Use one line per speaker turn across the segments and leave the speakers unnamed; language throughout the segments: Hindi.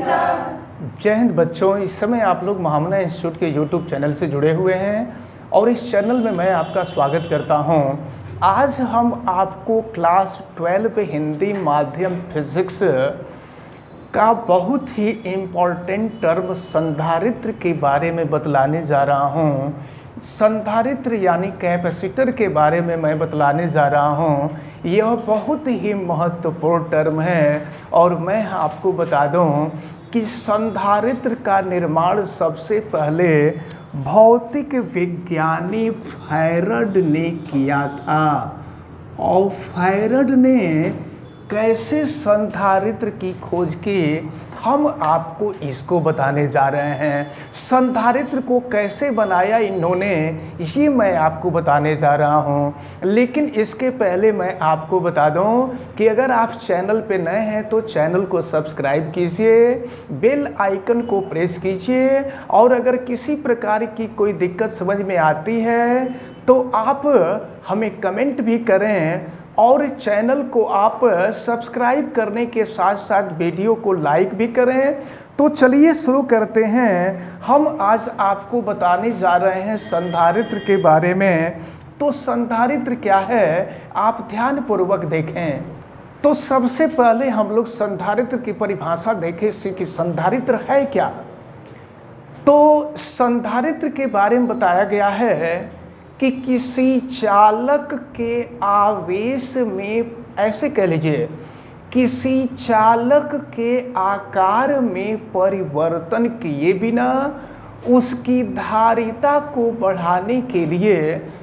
जय हिंद बच्चों। इस समय आप लोग महामना इंस्टीट्यूट के यूट्यूब चैनल से जुड़े हुए हैं और इस चैनल में मैं आपका स्वागत करता हूं। आज हम आपको क्लास 12 हिंदी माध्यम फिजिक्स का बहुत ही इम्पॉर्टेंट टर्म संधारित्र के बारे में बतलाने जा रहा हूं। संधारित्र यानी कैपेसिटर के बारे में मैं बतलाने जा रहा हूं। यह बहुत ही महत्वपूर्ण टर्म है और मैं आपको बता दूं कि संधारित्र का निर्माण सबसे पहले भौतिक विज्ञानी फैराड ने किया था। और फैराड ने कैसे संधारित्र की खोज की, हम आपको इसको बताने जा रहे हैं। संधारित्र को कैसे बनाया इन्होंने, ये मैं आपको बताने जा रहा हूँ। लेकिन इसके पहले मैं आपको बता दूँ कि अगर आप चैनल पे नए हैं तो चैनल को सब्सक्राइब कीजिए, बेल आइकन को प्रेस कीजिए और अगर किसी प्रकार की कोई दिक्कत समझ में आती है तो आप हमें कमेंट भी करें और चैनल को आप सब्सक्राइब करने के साथ साथ वीडियो को लाइक भी करें। तो चलिए शुरू करते हैं। हम आज आपको बताने जा रहे हैं संधारित्र के बारे में। तो संधारित्र क्या है, आप ध्यानपूर्वक देखें। तो सबसे पहले हम लोग संधारित्र की परिभाषा देखें कि संधारित्र है क्या। तो संधारित्र के बारे में बताया गया है कि किसी चालक के आवेश में, ऐसे कह लीजिए, किसी चालक के आकार में परिवर्तन किए बिना उसकी धारिता को बढ़ाने के लिए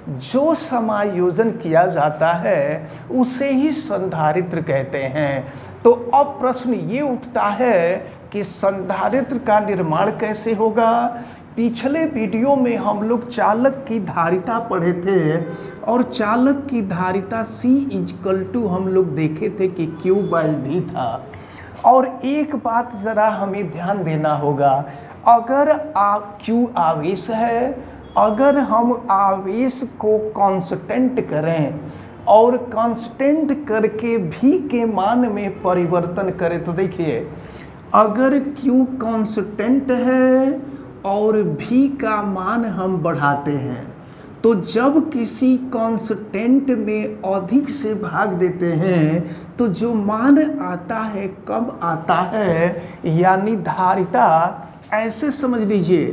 जो समायोजन किया जाता है उसे ही संधारित्र कहते हैं। तो अब प्रश्न ये उठता है कि संधारित्र का निर्माण कैसे होगा। पिछले वीडियो में हम लोग चालक की धारिता पढ़े थे और चालक की धारिता C हम लोग देखे थे कि Q/D था। और एक बात ज़रा हमें ध्यान देना होगा, अगर Q आवेश है, अगर हम आवेश को कांस्टेंट करें और कांस्टेंट करके V के मान में परिवर्तन करें तो देखिए, अगर Q कांस्टेंट है और V का मान हम बढ़ाते हैं तो जब किसी कांस्टेंट में अधिक से भाग देते हैं तो जो मान आता है कम आता है, यानी धारिता। ऐसे समझ लीजिए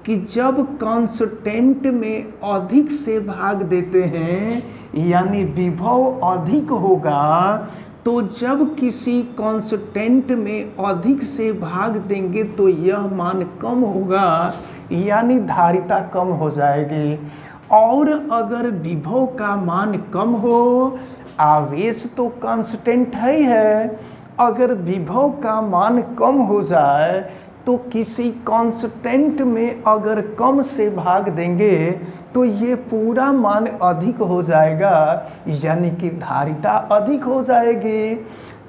कि जब कांस्टेंट में अधिक से भाग देते हैं यानी विभव अधिक होगा, तो जब किसी कांस्टेंट में अधिक से भाग देंगे तो यह मान कम होगा यानी धारिता कम हो जाएगी। और अगर विभव का मान कम हो, आवेश तो कांस्टेंट ही है, अगर विभव का मान कम हो जाए तो किसी कांस्टेंट में अगर कम से भाग देंगे तो ये पूरा मान अधिक हो जाएगा यानी कि धारिता अधिक हो जाएगी।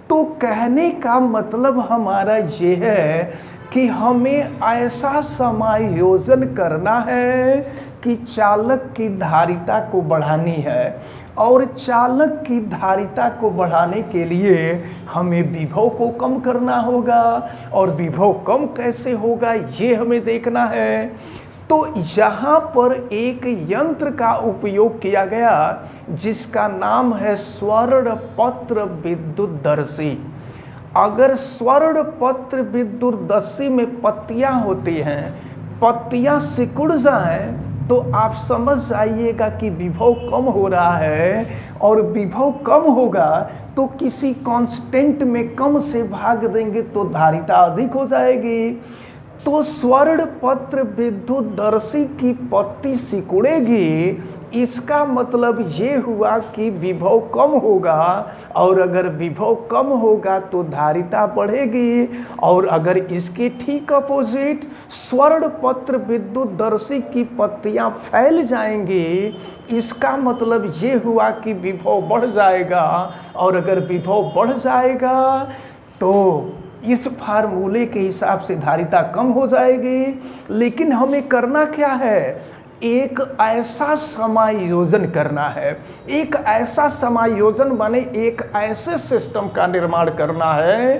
तो कहने का मतलब हमारा ये है कि हमें ऐसा समायोजन करना है कि चालक की धारिता को बढ़ानी है और चालक की धारिता को बढ़ाने के लिए हमें विभव को कम करना होगा। और विभव कम कैसे होगा ये हमें देखना है। तो यहाँ पर एक यंत्र का उपयोग किया गया जिसका नाम है स्वर्णपत्र विद्युतदर्शी। अगर स्वर्णपत्र विद्युतदर्शी में पत्तियाँ होती हैं, पत्तियाँ सिकुड़ जाएं तो आप समझ जाइएगा कि विभव कम हो रहा है और विभव कम होगा तो किसी कांस्टेंट में कम से भाग देंगे तो धारिता अधिक हो जाएगी। तो स्वर्णपत्र विद्युतदर्शी की पत्ती सिकुड़ेगी, इसका मतलब ये हुआ कि विभव कम होगा और अगर विभव कम होगा तो धारिता बढ़ेगी। और अगर इसके ठीक अपोजिट स्वर्णपत्र विद्युतदर्शी की पत्तियां फैल जाएंगी, इसका मतलब ये हुआ कि विभव बढ़ जाएगा और अगर विभव बढ़ जाएगा तो इस फार्मूले के हिसाब से धारिता कम हो जाएगी। लेकिन हमें करना क्या है, एक ऐसा समायोजन करना है, एक ऐसा समायोजन माने एक ऐसे सिस्टम का निर्माण करना है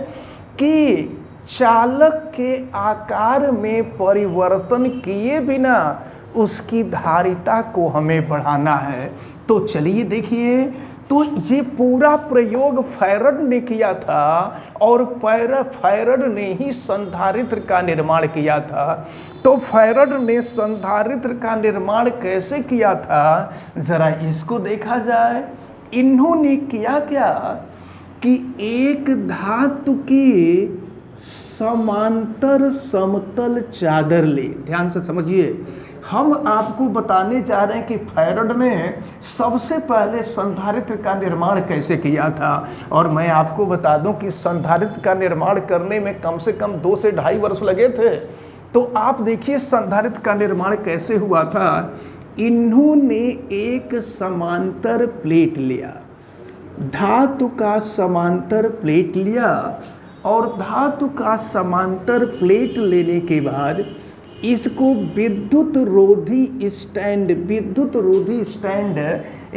कि चालक के आकार में परिवर्तन किए बिना उसकी धारिता को हमें बढ़ाना है। तो चलिए देखिए, तो ये पूरा प्रयोग फैराड ने किया था और फैराड ने ही संधारित्र का निर्माण किया था। तो फैराड ने संधारित्र का निर्माण कैसे किया था, जरा इसको देखा जाए। इन्होंने किया क्या कि एक धातु की समांतर समतल चादर ले, ध्यान से समझिए, हम आपको बताने जा रहे हैं कि फैराड ने सबसे पहले संधारित्र का निर्माण कैसे किया था। और मैं आपको बता दूं कि संधारित्र का निर्माण करने में कम से कम 2 से 2.5 वर्ष लगे थे। तो आप देखिए संधारित्र का निर्माण कैसे हुआ था। इन्होंने एक समांतर प्लेट लिया, धातु का समांतर प्लेट लिया, और धातु का समांतर प्लेट लेने के बाद इसको विद्युत रोधी स्टैंड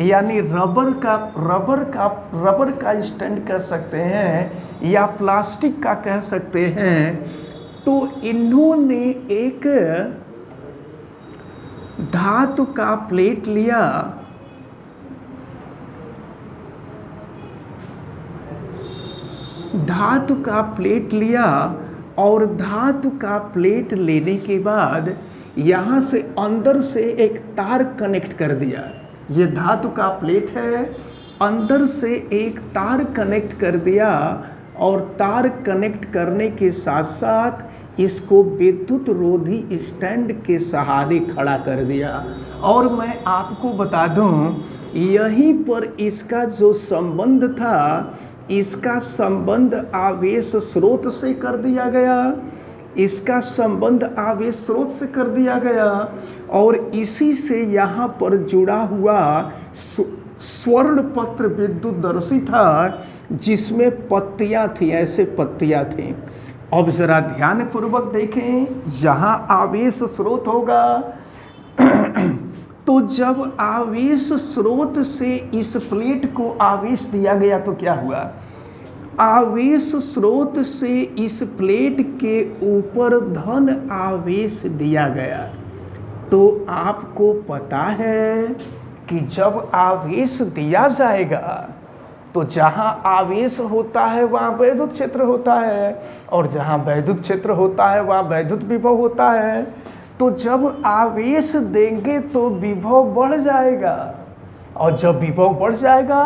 यानी रबर का स्टैंड कह सकते हैं या प्लास्टिक का कह सकते हैं। तो इन्होंने एक धातु का प्लेट लिया, और धातु का प्लेट लेने के बाद यहाँ से अंदर से एक तार कनेक्ट कर दिया। ये धातु का प्लेट है, अंदर से एक तार कनेक्ट कर दिया, और तार कनेक्ट करने के साथ साथ इसको विद्युत रोधी स्टैंड के सहारे खड़ा कर दिया। और मैं आपको बता दूं, यहीं पर इसका जो संबंध था, इसका संबंध आवेश स्रोत से कर दिया गया, और इसी से यहाँ पर जुड़ा हुआ स्वर्ण पत्र विद्युतदर्शी था, जिसमें पत्तियाँ थी, ऐसे पत्तियाँ थी। अब जरा ध्यान पूर्वक देखें, जहाँ आवेश स्रोत होगा तो जब आवेश स्रोत से इस प्लेट को आवेश दिया गया तो क्या हुआ, आवेश स्रोत से इस प्लेट के ऊपर धन आवेश दिया गया। तो आपको पता है कि जब आवेश दिया जाएगा तो जहाँ आवेश होता है वहाँ वैद्युत क्षेत्र होता है, और जहाँ वैद्युत क्षेत्र होता है वहाँ वैद्युत विभव होता है। तो जब आवेश देंगे तो विभव बढ़ जाएगा, और जब विभव बढ़ जाएगा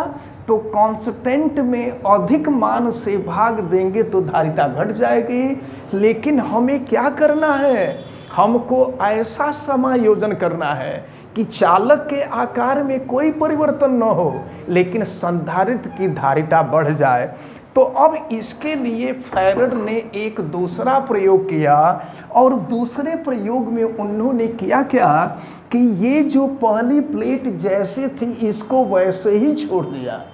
तो कांस्टेंट में अधिक मान से भाग देंगे तो धारिता घट जाएगी। लेकिन हमें क्या करना है, हमको ऐसा समायोजन करना है कि चालक के आकार में कोई परिवर्तन न हो, लेकिन संधारित्र की धारिता बढ़ जाए। तो अब इसके लिए फैराड ने एक दूसरा प्रयोग किया, और दूसरे प्रयोग में उन्होंने किया क्या कि ये जो पहली प्लेट जैसे थी इसको वैसे ही छोड़ दिया।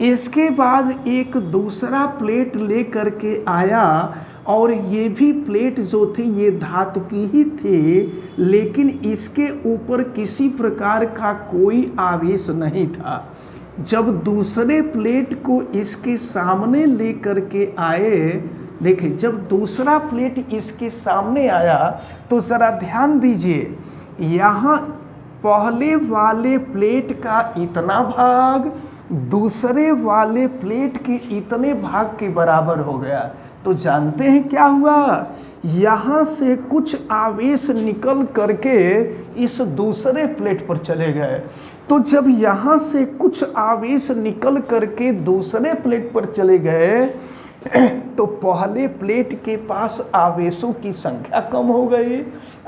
इसके बाद एक दूसरा प्लेट ले करके आया, और ये भी प्लेट जो थी ये धातु की ही थी, लेकिन इसके ऊपर किसी प्रकार का कोई आवेश नहीं था। जब दूसरे प्लेट को इसके सामने ले करके आए, देखिए जब दूसरा प्लेट इसके सामने आया तो ज़रा ध्यान दीजिए, यहाँ पहले वाले प्लेट का इतना भाग दूसरे वाले प्लेट के इतने भाग के बराबर हो गया। तो जानते हैं क्या हुआ, यहाँ से कुछ आवेश निकल करके इस दूसरे प्लेट पर चले गए। तो जब यहाँ से कुछ आवेश निकल करके दूसरे प्लेट पर चले गए तो पहले प्लेट के पास आवेशों की संख्या कम हो गई।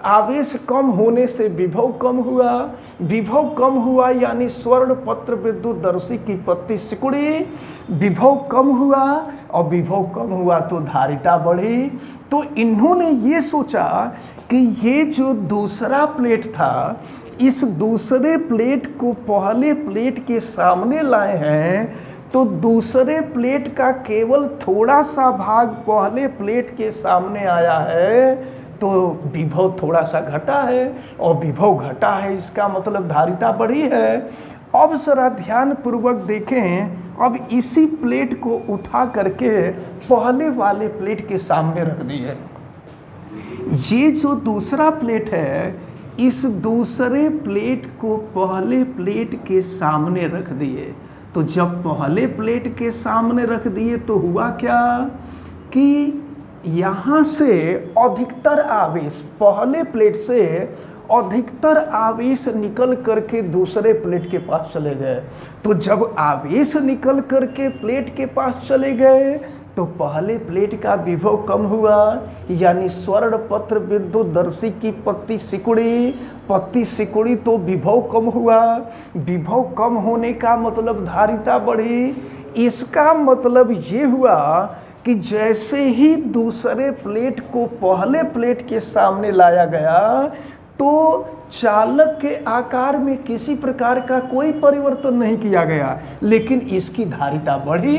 आवेश कम होने से विभव कम हुआ, विभव कम हुआ यानी स्वर्ण पत्र विद्युतदर्शी की पत्ती सिकुड़ी, विभव कम हुआ, और विभव कम हुआ तो धारिता बढ़ी। तो इन्होंने ये सोचा कि ये जो दूसरा प्लेट था, इस दूसरे प्लेट को पहले प्लेट के सामने लाए हैं, तो दूसरे प्लेट का केवल थोड़ा सा भाग पहले प्लेट के सामने आया है, तो विभव थोड़ा सा घटा है, और विभव घटा है इसका मतलब धारिता बढ़ी है। अब जरा ध्यान पूर्वक देखें। अब इसी प्लेट को उठा करके पहले वाले प्लेट के सामने रख दिए। ये जो दूसरा प्लेट है, इस दूसरे प्लेट को पहले प्लेट के सामने रख दिए। तो जब पहले प्लेट के सामने रख दिए तो हुआ क्या कि यहाँ से अधिकतर आवेश, पहले प्लेट से अधिकतर आवेश निकल करके दूसरे प्लेट के पास चले गए। तो जब आवेश निकल करके प्लेट के पास चले गए तो पहले प्लेट का विभव कम हुआ, यानी स्वर्ण पत्र विद्युत दर्शी की पत्ती सिकुड़ी तो विभव कम हुआ। विभव कम होने का मतलब धारिता बढ़ी। इसका मतलब ये हुआ कि जैसे ही दूसरे प्लेट को पहले प्लेट के सामने लाया गया तो चालक के आकार में किसी प्रकार का कोई परिवर्तन नहीं किया गया, लेकिन इसकी धारिता बढ़ी।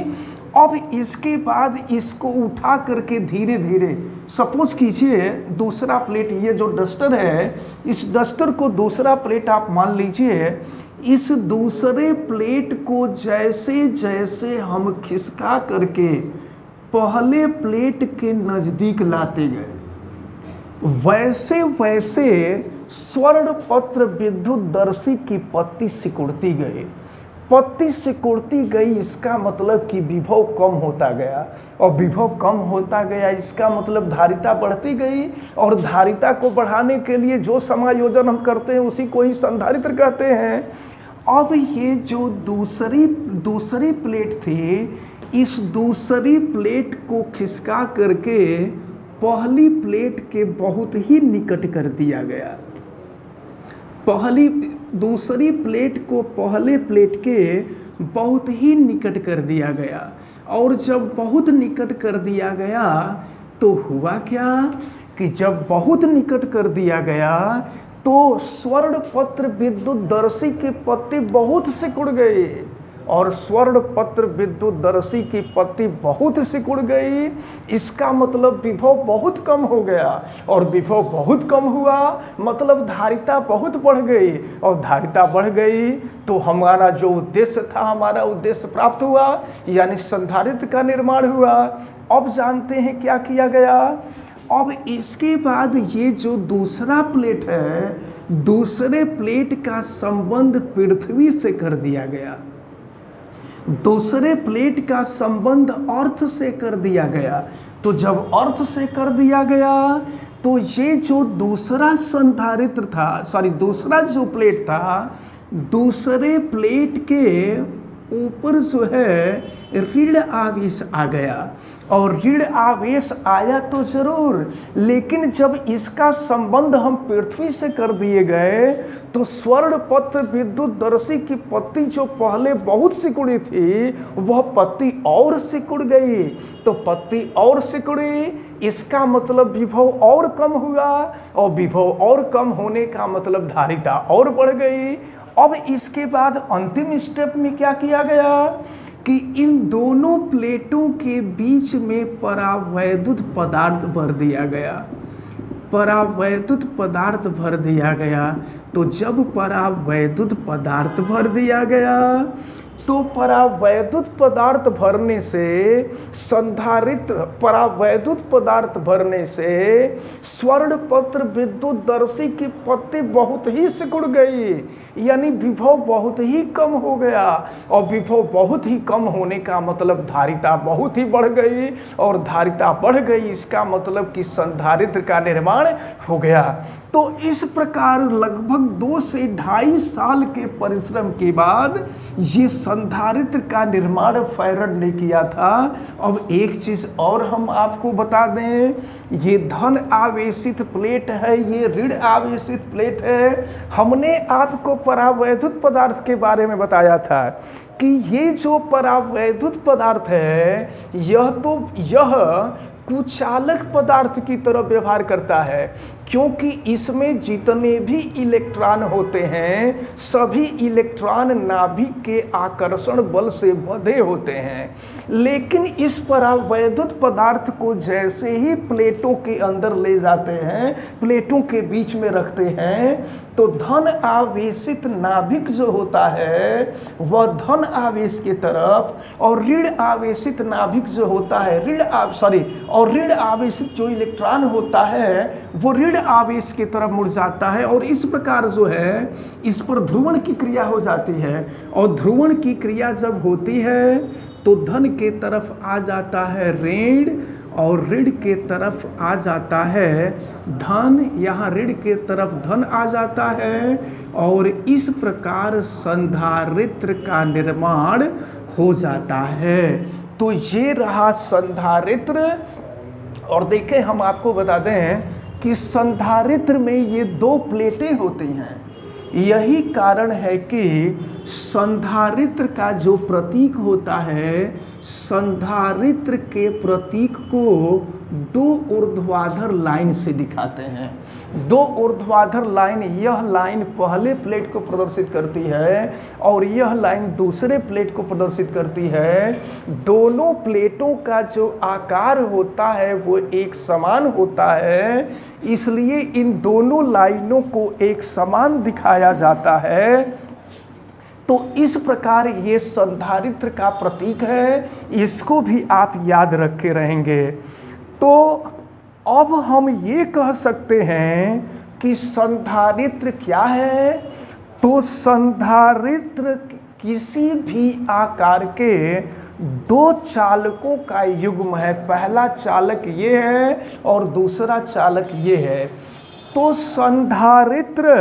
अब इसके बाद इसको उठा करके धीरे धीरे, सपोज कीजिए दूसरा प्लेट, ये जो डस्टर है, इस डस्टर को दूसरा प्लेट आप मान लीजिए। इस दूसरे प्लेट को जैसे जैसे हम खिसका करके पहले प्लेट के नज़दीक लाते गए, वैसे वैसे स्वर्ण पत्र विद्युत दर्शी की पत्ती सिकुड़ती गई। पत्ती सिकुड़ती गई, इसका मतलब कि विभव कम होता गया, और विभव कम होता गया इसका मतलब धारिता बढ़ती गई। और धारिता को बढ़ाने के लिए जो समायोजन हम करते हैं उसी को ही संधारित्र कहते हैं। अब ये जो दूसरी प्लेट थी, इस दूसरी प्लेट को खिसका करके पहली प्लेट के बहुत ही निकट कर दिया गया। दूसरी प्लेट को पहले प्लेट के बहुत ही निकट कर दिया गया। और जब बहुत निकट कर दिया गया तो हुआ क्या कि जब बहुत निकट कर दिया गया तो स्वर्ण पत्र विद्युत दर्शी के पत्ती बहुत सिकुड़ गए, और स्वर्ण पत्र विद्युत दर्शी की पत्ती बहुत सिकुड़ गई। इसका मतलब विभव बहुत कम हो गया, और विभव बहुत कम हुआ मतलब धारिता बहुत बढ़ गई, और धारिता बढ़ गई तो हमारा जो उद्देश्य था, हमारा उद्देश्य प्राप्त हुआ, यानी संधारित्र का निर्माण हुआ। अब जानते हैं क्या किया गया। अब इसके बाद ये जो दूसरा प्लेट है, दूसरे प्लेट का संबंध पृथ्वी से कर दिया गया। दूसरे प्लेट का संबंध अर्थ से कर दिया गया। तो जब अर्थ से कर दिया गया तो ये जो दूसरा संधारित्र था, दूसरा जो प्लेट था, दूसरे प्लेट के ऊपर जो है ऋण आवेश आ गया। और ऋण आवेश आया तो जरूर, लेकिन जब इसका संबंध हम पृथ्वी से कर दिए गए तो स्वर्ण पत्र विद्युत दर्शी की पत्ती जो पहले बहुत सिकुड़ी थी, वह पत्ती और सिकुड़ गई। तो पत्ती और सिकुड़ी, इसका मतलब विभव और कम हुआ, और विभव और कम होने का मतलब धारिता और बढ़ गई। अब इसके बाद अंतिम स्टेप में क्या किया गया कि इन दोनों प्लेटों के बीच में परावैद्युत पदार्थ भर दिया गया। परावैद्युत पदार्थ भर दिया गया। तो जब परावैद्युत पदार्थ भर दिया गया तो परावैद्युत पदार्थ भरने से संधारित्र, परावैद्युत पदार्थ भरने से स्वर्ण पत्र विद्युत दर्शी की पत्ती बहुत ही सिकुड़ गई, यानी विभव बहुत ही कम हो गया। और विभव बहुत ही कम होने का मतलब धारिता बहुत ही बढ़ गई, और धारिता बढ़ गई इसका मतलब कि संधारित्र का निर्माण हो गया। तो इस प्रकार लगभग 2 से 2.5 साल के परिश्रम के बाद ये संधारित्र का निर्माण फैराड ने किया था। अब एक चीज और हम आपको बता दें, ये धन आवेशित प्लेट है, ये ऋण आवेशित प्लेट है। हमने आपको परावैद्युत पदार्थ के बारे में बताया था कि ये जो परावैद्युत पदार्थ है, यह कुचालक पदार्थ की तरह व्यवहार करता है, क्योंकि इसमें जितने भी इलेक्ट्रॉन होते हैं सभी इलेक्ट्रॉन नाभिक के आकर्षण बल से बंधे होते हैं। लेकिन इस परावैद्युत पदार्थ को जैसे ही प्लेटों के अंदर ले जाते हैं, प्लेटों के बीच में रखते हैं, तो धन आवेशित नाभिक जो होता है वह धन आवेश की तरफ, और ऋण आवेशित नाभिक जो होता है ऋण आवेशित जो इलेक्ट्रॉन होता है वो ऋण आवेश की तरफ मुड़ जाता है। और इस प्रकार जो है इस पर ध्रुवण की क्रिया हो जाती है, और ध्रुवण की क्रिया जब होती है तो धन के तरफ आ जाता है ऋण, और ऋण के तरफ आ जाता है धन। यहाँ ऋण के तरफ धन आ जाता है, और इस प्रकार संधारित्र का निर्माण हो जाता है। तो ये रहा संधारित्र। और देखें, हम आपको बता दें कि संधारित्र में ये दो प्लेटें होती हैं। यही कारण है कि संधारित्र का जो प्रतीक होता है, संधारित्र के प्रतीक को दो ऊर्ध्वाधर लाइन से दिखाते हैं। दो ऊर्ध्वाधर लाइन, यह लाइन पहले प्लेट को प्रदर्शित करती है और यह लाइन दूसरे प्लेट को प्रदर्शित करती है। दोनों प्लेटों का जो आकार होता है वो एक समान होता है, इसलिए इन दोनों लाइनों को एक समान दिखाया जाता है। तो इस प्रकार ये संधारित्र का प्रतीक है, इसको भी आप याद रखे रहेंगे। तो अब हम ये कह सकते हैं कि संधारित्र क्या है। तो संधारित्र किसी भी आकार के दो चालकों का युग्म है। पहला चालक ये है और दूसरा चालक ये है। तो संधारित्र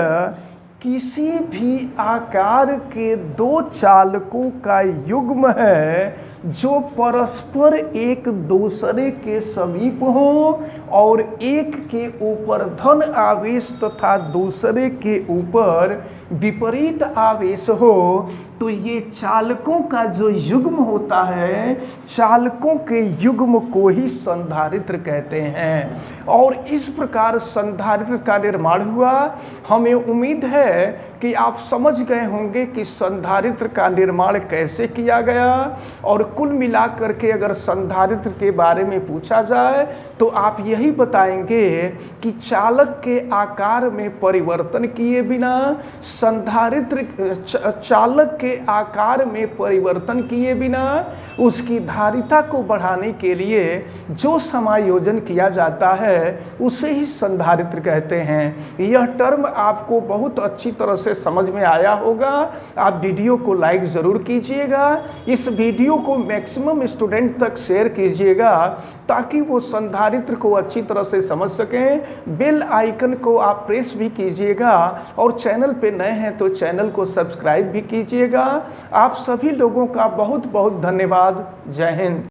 किसी भी आकार के दो चालकों का युग्म है जो परस्पर एक दूसरे के समीप हो और एक के ऊपर धन आवेश तथा दूसरे के ऊपर विपरीत आवेश हो। तो ये चालकों का जो युग्म होता है, चालकों के युग्म को ही संधारित्र कहते हैं। और इस प्रकार संधारित्र का निर्माण हुआ। हमें उम्मीद है कि आप समझ गए होंगे कि संधारित्र का निर्माण कैसे किया गया। और कुल मिलाकर के अगर संधारित्र के बारे में पूछा जाए तो आप यही बताएंगे कि चालक के आकार में परिवर्तन किए बिना, संधारित्र चालक के आकार में परिवर्तन किए बिना उसकी धारिता को बढ़ाने के लिए जो समायोजन किया जाता है उसे ही संधारित्र कहते हैं। यह टर्म आपको बहुत अच्छी तरह से समझ में आया होगा। आप वीडियो को लाइक ज़रूर कीजिएगा, इस वीडियो को मैक्सिमम स्टूडेंट तक शेयर कीजिएगा ताकि वो संधारित्र को अच्छी तरह से समझ सकें। बेल आइकन को आप प्रेस भी कीजिएगा और चैनल पे नए हैं तो चैनल को सब्सक्राइब भी कीजिएगा। आप सभी लोगों का बहुत बहुत धन्यवाद। जय हिंद।